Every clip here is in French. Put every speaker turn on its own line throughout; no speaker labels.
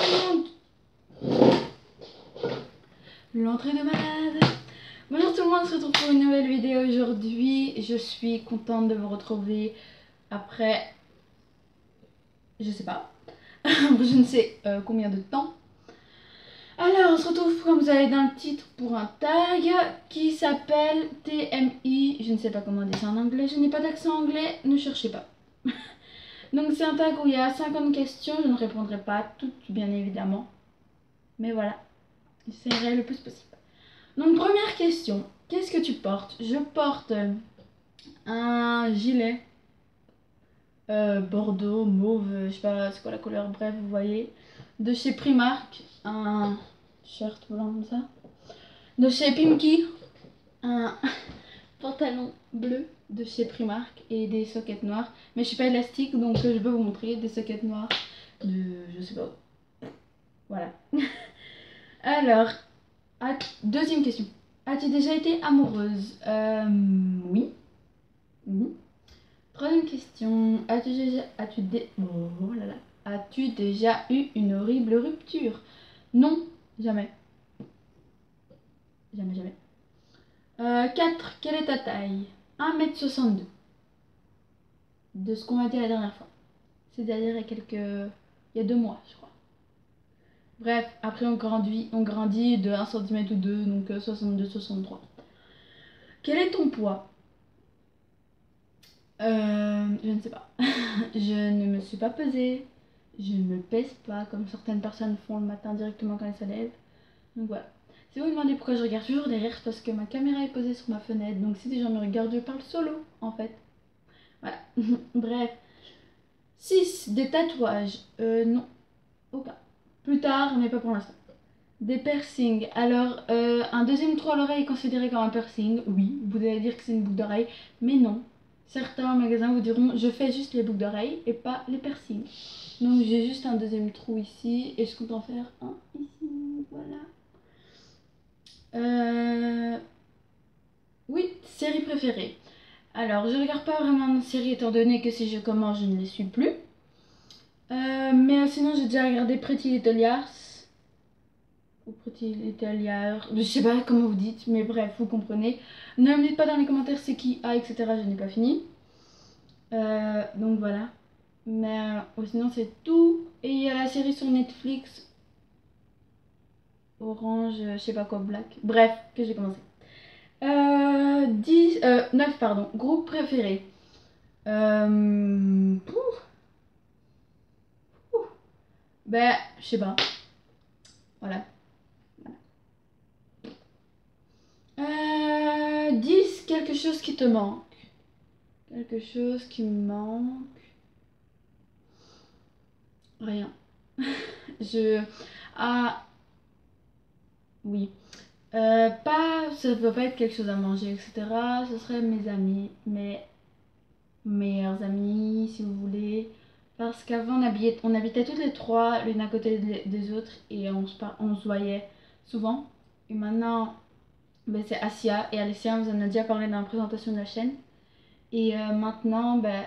le monde. L'entrée de malade. Bonjour tout le monde, on se retrouve pour une nouvelle vidéo aujourd'hui. Je suis contente de vous retrouver après, je sais pas, je ne sais combien de temps. Alors on se retrouve comme vous avez dans le titre pour un tag qui s'appelle TMI. Je ne sais pas comment dire ça en anglais, je n'ai pas d'accent anglais, ne cherchez pas. Donc c'est un tag où il y a 50 questions, je ne répondrai pas à toutes bien évidemment. Mais voilà, j'essaierai le plus possible. Donc première question, qu'est-ce que tu portes? Je porte un gilet bordeaux, mauve, je sais pas c'est quoi la couleur, bref vous voyez. De chez Primark, un shirt blanc comme ça. De chez Pimki, un pantalon bleu de chez Primark et des sockets noirs. Mais je suis pas élastique donc je peux vous montrer des sockets noirs de je sais pas. Voilà. Alors, deuxième question. As-tu déjà été amoureuse? Oui. Troisième question. As-tu déjà eu une horrible rupture? Non, jamais. Jamais. 4. Quelle est ta taille? 1,62 m. De ce qu'on m'a dit la dernière fois. C'est-à-dire il y a 2 mois, je crois. Bref, après on grandit de 1 cm ou 2, donc 62, 63. Quel est ton poids? Je ne sais pas. Je ne me suis pas pesée. Je ne me pèse pas comme certaines personnes font le matin directement quand elles se lèvent. Donc voilà. Si vous me demandez pourquoi je regarde toujours derrière, c'est parce que ma caméra est posée sur ma fenêtre. Donc si des gens me regardent, je parle solo en fait. Voilà. Bref. 6. Des tatouages. Non. Aucun. Plus tard, mais pas pour l'instant. Des piercings. Alors, un deuxième trou à l'oreille est considéré comme un piercing. Oui, vous allez dire que c'est une boucle d'oreille, mais non. Certains magasins vous diront je fais juste les boucles d'oreilles et pas les piercings. Donc j'ai juste un deuxième trou ici et je compte en faire un ici. Voilà. Oui, série préférée. Alors je regarde pas vraiment de série étant donné que si je commence je ne les suis plus. Mais sinon j'ai déjà regardé Pretty Little Liars. Ou Pretty Little Liars, je sais pas comment vous dites, mais bref, vous comprenez. Ne me dites pas dans les commentaires c'est qui a, etc. Je n'ai pas fini. Donc voilà. Mais sinon c'est tout. Et il y a la série sur Netflix. Orange, je sais pas quoi, Black. Bref, que j'ai commencé. 9 pardon. Groupe préféré. Ben, je sais pas. Voilà. 10, quelque chose qui te manque. Quelque chose qui me manque. Rien. Ah. Oui. Pas. Ça ne peut pas être quelque chose à manger, etc. Ce serait mes amis. Mes meilleurs amis, si vous voulez. Parce qu'avant, on habitait toutes les trois, l'une à côté des autres. Et on se voyait souvent. Et maintenant, ben, c'est Asia. Et Alicia, on vous en a déjà parlé dans la présentation de la chaîne. Et maintenant, ben,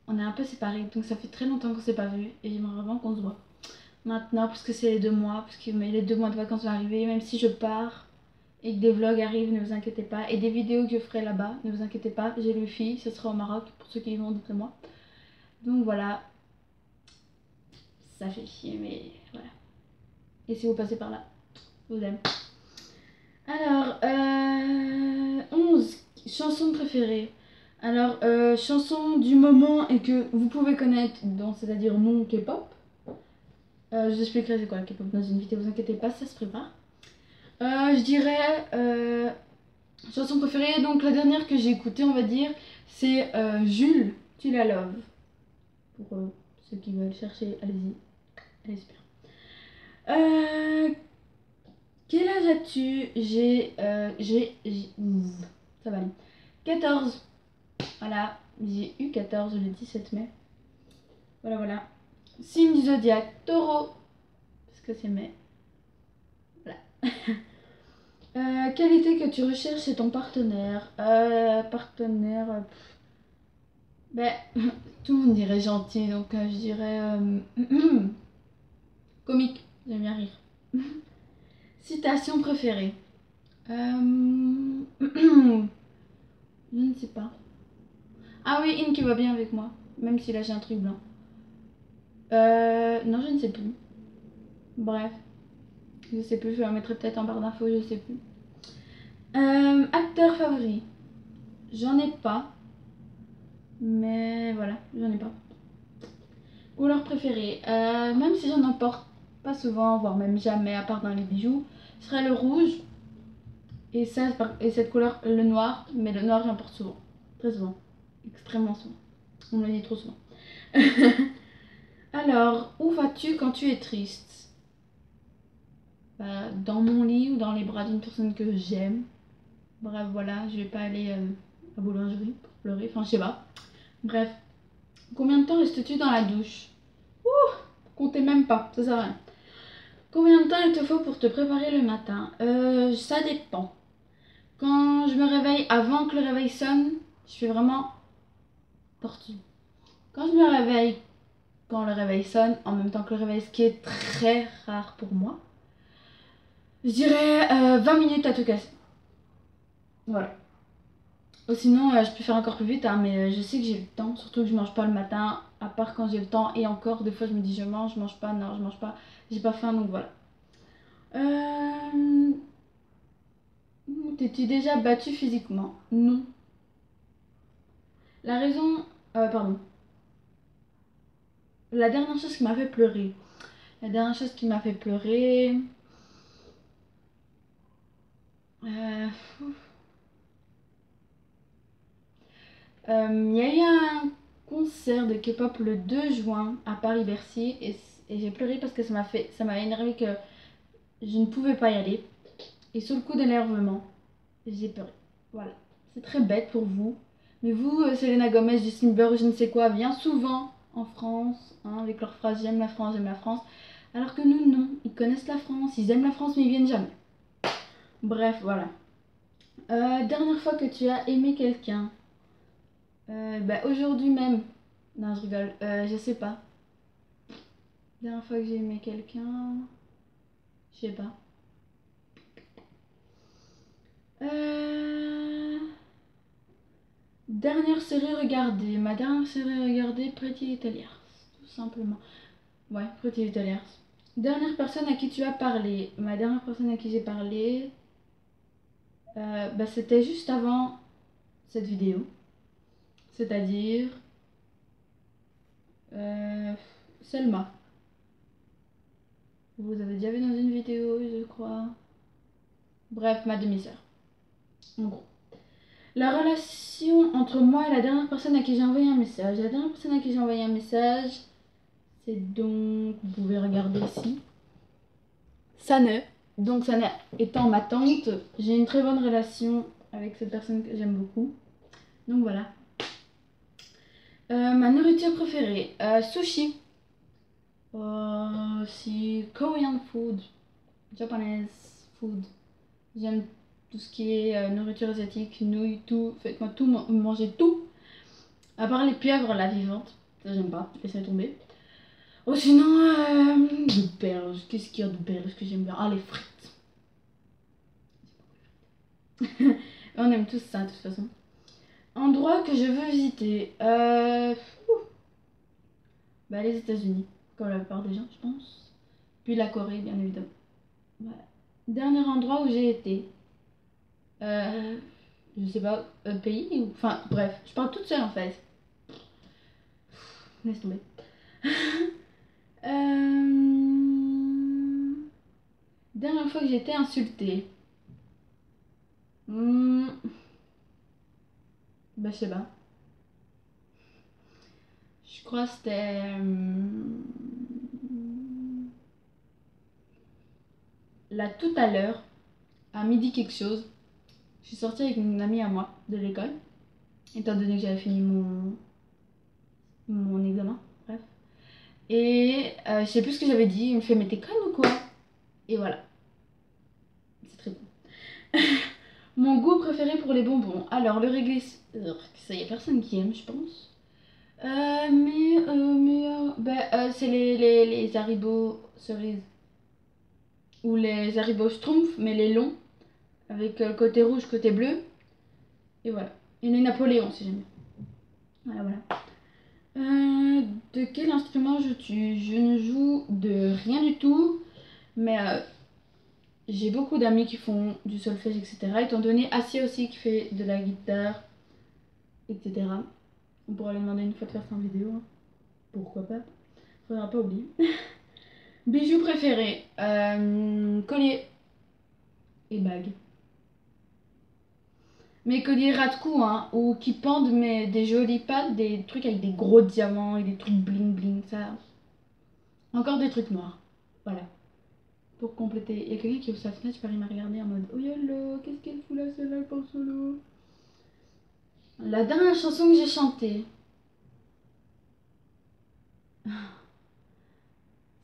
on est un peu séparés. Donc ça fait très longtemps qu'on s'est pas vus. Et j'aimerais vraiment qu'on se voit. Maintenant, parce que c'est les 2 mois. Parce que les 2 mois de vacances vont arriver. Même si je pars et que des vlogs arrivent, ne vous inquiétez pas. Et des vidéos que je ferai là-bas, ne vous inquiétez pas. J'ai le filles, ce sera au Maroc. Pour ceux qui y vont, dites-moi. Donc voilà. Ça fait chier, mais voilà. Et si vous passez par là, je vous aime. Alors, 11. Chansons préférées. Alors, chanson du moment et que vous pouvez connaître, c'est-à-dire non K-pop. Je vous expliquerai c'est quoi le K-pop dans une vidéo, vous inquiétez pas, ça se prépare. Je dirais chanson préférée, donc la dernière que j'ai écoutée, on va dire, c'est Jules, Tu la love. Pour ceux qui veulent chercher, allez-y. Allez, super. Quel âge as-tu? Ça va aller. 14. Voilà, j'ai eu 14 le 17 mai. Voilà. Signe du zodiaque, taureau. Parce que c'est mai. Voilà. Qualité que tu recherches chez ton partenaire? Ben, tout le monde dirait gentil, donc je dirais comique. J'aime bien rire. Citation préférée. Je ne sais pas. Ah oui, une qui va bien avec moi. Même si là j'ai un truc blanc. Non, je ne sais plus. Bref. Je sais plus, je la mettrai peut-être en barre d'infos, je sais plus. Acteur favori. J'en ai pas. Mais voilà, j'en ai pas. Couleur préférée. Même si j'en emporte pas souvent, voire même jamais, à part dans les bijoux, ce serait le rouge. Et cette couleur, le noir. Mais le noir, j'en porte souvent. Très souvent. Extrêmement souvent. On me le dit trop souvent. Alors, où vas-tu quand tu es triste? Dans mon lit ou dans les bras d'une personne que j'aime. Bref, voilà, je vais pas aller à boulangerie pour pleurer. Enfin, je sais pas. Bref. Combien de temps restes-tu dans la douche? Comptez même pas, ça sert à rien. Combien de temps il te faut pour te préparer le matin? Ça dépend. Quand je me réveille avant que le réveil sonne, je fais vraiment tortue. Quand je me réveille, quand le réveil sonne, en même temps que le réveil, ce qui est très rare pour moi, je dirais 20 minutes à tout casser. Voilà. Ou sinon, je peux faire encore plus vite, hein, mais je sais que j'ai le temps, surtout que je mange pas le matin, à part quand j'ai le temps. Et encore, des fois, je me dis je mange pas, non, je mange pas, j'ai pas faim, donc voilà. T'es-tu déjà battu physiquement? Non. La raison. Pardon. La dernière chose qui m'a fait pleurer. La dernière chose qui m'a fait pleurer. Euh, Il y a eu un concert de K-pop le 2 juin à Paris-Bercy et j'ai pleuré parce que ça m'a énervé que je ne pouvais pas y aller. Et sous le coup d'énervement, j'ai pleuré. Voilà. C'est très bête pour vous. Mais vous, Selena Gomez, Justin Bieber, je ne sais quoi, vient souvent en France, hein, avec leur phrase j'aime la France, j'aime la France. Alors que nous, non. Ils connaissent la France, ils aiment la France, mais ils viennent jamais. Bref, voilà. Dernière fois que tu as aimé quelqu'un. Aujourd'hui même. Non, je rigole. Je sais pas. Dernière fois que j'ai aimé quelqu'un. Je sais pas. Euh... Dernière série regardée. Ma dernière série regardée, Pretty Little Liars. Tout simplement. Ouais, Pretty Little Liars. Dernière personne à qui tu as parlé. Ma dernière personne à qui j'ai parlé, c'était juste avant cette vidéo. C'est-à-dire Selma. Vous avez déjà vu dans une vidéo, je crois. Bref, ma demi-sœur. En gros. La relation entre moi et la dernière personne à qui j'ai envoyé un message. La dernière personne à qui j'ai envoyé un message, c'est donc, vous pouvez regarder ici, Sane. Donc Sane étant ma tante, j'ai une très bonne relation avec cette personne que j'aime beaucoup. Donc voilà. Ma nourriture préférée, sushi. Si Korean food, Japanese food. J'aime tout ce qui est nourriture asiatique, nouilles, tout. Faites-moi tout, manger tout. À part les pieuvres, la vivante. Ça, j'aime pas. Laissez tomber. Oh, sinon, de perles. Qu'est-ce qu'il y a de perles? Ce que j'aime bien? Ah, les frites. On aime tous ça, de toute façon. Endroit que je veux visiter. Les États-Unis, comme la plupart des gens, je pense. Puis la Corée, bien évidemment. Voilà. Dernier endroit où j'ai été. Je sais pas, pays ou... Enfin, bref, je parle toute seule en fait. Laisse tomber. Dernière fois que j'ai été insultée. Je sais pas. Je crois que c'était... là tout à l'heure, à midi quelque chose, je suis sortie avec une amie à moi de l'école, étant donné que j'avais fini mon examen, bref. Et je sais plus ce que j'avais dit, il me fait mais t'es conne ou quoi? Et voilà. C'est très con. Mon goût préféré pour les bonbons. Alors le réglisse, ça y a personne qui aime je pense. C'est les Haribo cerises. ou les Haribo Schtroumpfs, mais les longs, avec côté rouge, côté bleu. Et voilà. Et les Napoléons, si j'aime bien. Voilà, voilà. De quel instrument joues-tu? Je ne joue de rien du tout, mais j'ai beaucoup d'amis qui font du solfège, etc. Étant donné Asia aussi qui fait de la guitare, etc. On pourra lui demander une fois de faire ça en vidéo. Hein. Pourquoi pas? Faudra pas oublier. Bijoux préférés, collier et bague. Mes colliers ras de cou, hein, ou qui pendent mais des jolies pattes, des trucs avec des gros diamants et des trucs bling bling, ça. Encore des trucs noirs. Voilà. Pour compléter. Il y a quelqu'un qui ouvre sa fenêtre, Paris m'a regardé en mode oh yolo, qu'est-ce qu'elle fout là celle-là pour solo. La dernière chanson que j'ai chantée,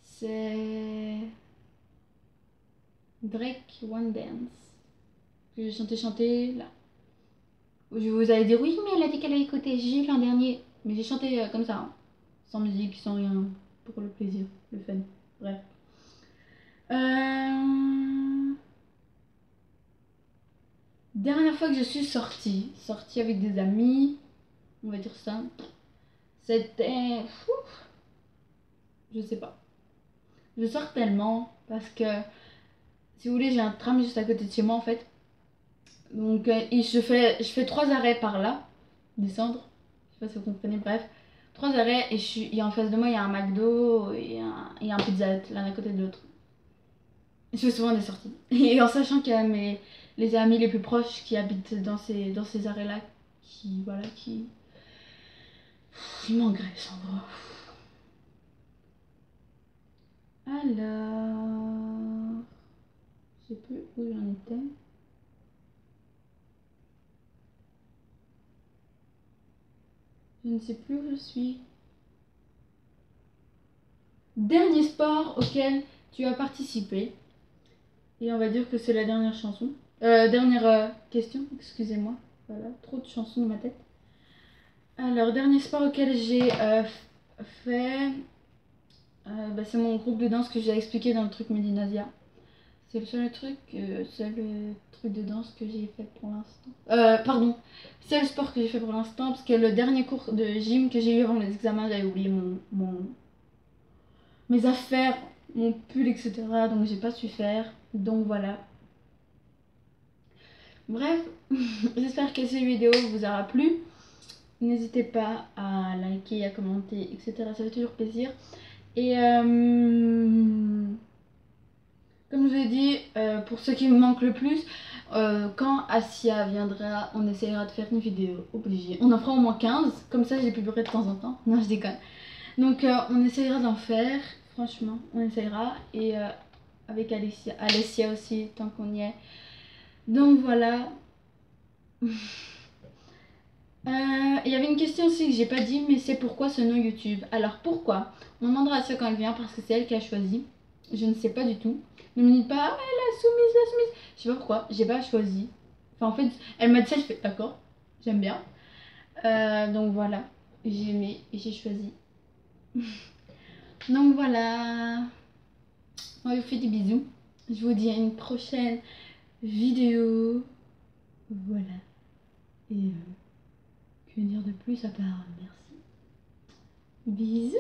c'est Drake One Dance. Que j'ai chanté là. Je vous allez dire oui mais elle a dit qu'elle avait écouté J l'an dernier. Mais j'ai chanté comme ça, hein. Sans musique, sans rien. Pour le plaisir, le fun. Bref. Dernière fois que je suis sortie avec des amis, on va dire ça, c'était... Je sais pas. Je sors tellement parce que, si vous voulez, j'ai un tram juste à côté de chez moi en fait. Donc je fais 3 arrêts par là, descendre. Je sais pas si vous comprenez, bref. 3 arrêts et en face de moi il y a un McDo et un Pizza Hut, l'un à côté de l'autre. Je fais souvent des sorties. Et en sachant qu'il y a les amis les plus proches qui habitent dans ces arrêts-là, qui m'engraissent en gros. Alors... Je sais plus où j'en étais. Je ne sais plus où je suis. Dernier sport auquel tu as participé. Et on va dire que c'est la dernière chanson. Dernière question, excusez-moi. Voilà, trop de chansons dans ma tête. Alors, dernier sport auquel j'ai fait... c'est mon groupe de danse que j'ai expliqué dans le truc Medinasia. C'est le seul truc de danse que j'ai fait pour l'instant. Pardon, seul sport que j'ai fait pour l'instant, parce que le dernier cours de gym que j'ai eu avant les examens, j'avais oublié mes affaires, mon pull, etc. Donc j'ai pas su faire. Donc voilà. Bref, j'espère que cette vidéo vous aura plu. N'hésitez pas à liker, à commenter, etc. Ça fait toujours plaisir. Et comme je vous ai dit, pour ceux qui me manquent le plus, quand Asia viendra, on essayera de faire une vidéo obligée. On en fera au moins 15, comme ça j'ai pu pleurer de temps en temps. Non, je déconne. Donc on essayera d'en faire, franchement, on essayera. Et avec Alessia aussi, tant qu'on y est. Donc voilà. Il y avait une question aussi que j'ai pas dit, mais c'est pourquoi ce nom YouTube. Alors pourquoi? On demandera à ça quand elle vient parce que c'est elle qui a choisi. Je ne sais pas du tout. Ne me dites pas, ah, la soumise. Je sais pas pourquoi, j'ai pas choisi. Enfin en fait, elle m'a dit ça, je fais d'accord, j'aime bien. Donc voilà, j'ai aimé et j'ai choisi. Donc voilà, on vous fait des bisous. Je vous dis à une prochaine vidéo. Voilà. Et que dire de plus à part merci. Bisous.